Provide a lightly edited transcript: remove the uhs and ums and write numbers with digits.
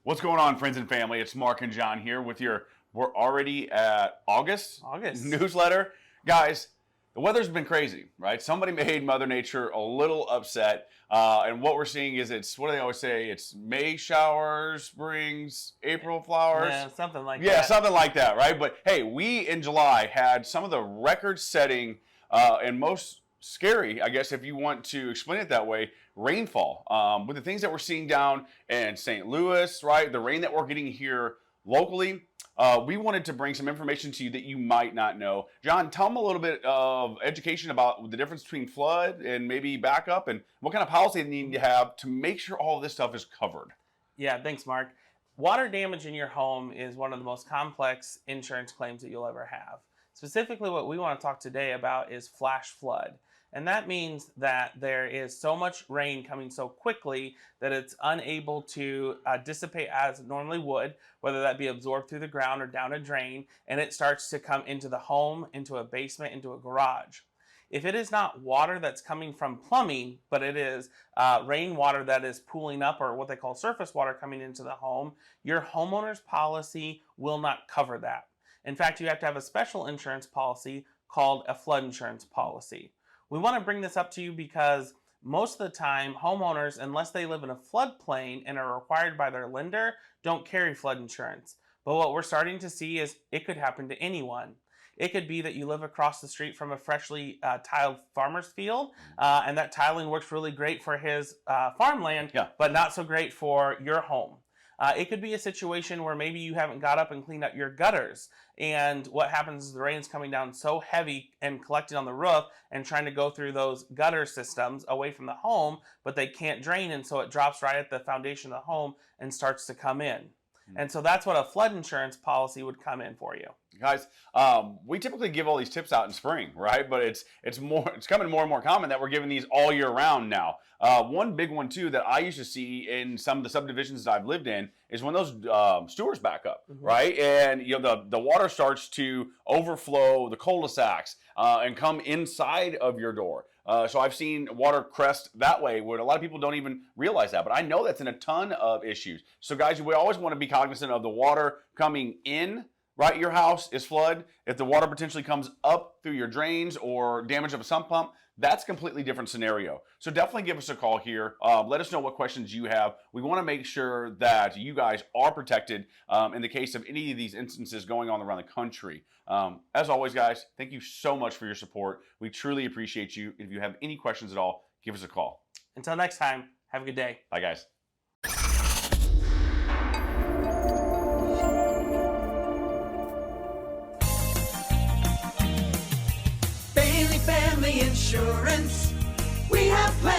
What's going on, friends and family? It's Mark and John here with we're already at August newsletter. Guys, the weather's been crazy, right? Somebody made Mother Nature a little upset. And what we're seeing is what do they always say? It's May showers, springs, April flowers. Yeah, something like that. Yeah, something like that, right? But hey, we in July had some of the record-setting and most scary, I guess, if you want to explain it that way, rainfall. With the things that we're seeing down in St. Louis, right? The rain that we're getting here locally. We wanted to bring some information to you that you might not know. John, tell them a little bit of education about the difference between flood and maybe backup and what kind of policy they need to have to make sure all of this stuff is covered. Yeah, thanks, Mark. Water damage in your home is one of the most complex insurance claims that you'll ever have. Specifically, what we want to talk today about is flash flood. And that means that there is so much rain coming so quickly that it's unable to dissipate as it normally would, whether that be absorbed through the ground or down a drain, and it starts to come into the home, into a basement, into a garage. If it is not water that's coming from plumbing, but it is rainwater that is pooling up, or what they call surface water coming into the home, your homeowner's policy will not cover that. In fact, you have to have a special insurance policy called a flood insurance policy. We want to bring this up to you because most of the time, homeowners, unless they live in a floodplain and are required by their lender, don't carry flood insurance. But what we're starting to see is it could happen to anyone. It could be that you live across the street from a freshly tiled farmer's field, and that tiling works really great for his farmland, but not so great for your home. It could be a situation where maybe you haven't got up and cleaned up your gutters, and what happens is the rain's coming down so heavy and collecting on the roof and trying to go through those gutter systems away from the home, but they can't drain, and so it drops right at the foundation of the home and starts to come in. And so that's what a flood insurance policy would come in for you. Guys, we typically give all these tips out in spring, right? But it's coming more and more common that we're giving these all year round now. One big one too that I used to see in some of the subdivisions that I've lived in is when those sewers back up, right? And the water starts to overflow the cul-de-sacs and come inside of your door. So I've seen water crest that way where a lot of people don't even realize that. But I know that's in a ton of issues. So guys, we always want to be cognizant of the water coming in, right? Your house is flood. If the water potentially comes up through your drains or damage of a sump pump, that's a completely different scenario. So definitely give us a call here. Let us know what questions you have. We want to make sure that you guys are protected in the case of any of these instances going on around the country. As always, guys, thank you so much for your support. We truly appreciate you. If you have any questions at all, give us a call. Until next time, have a good day. Bye, guys. Bailey Family Insurance. We have plans.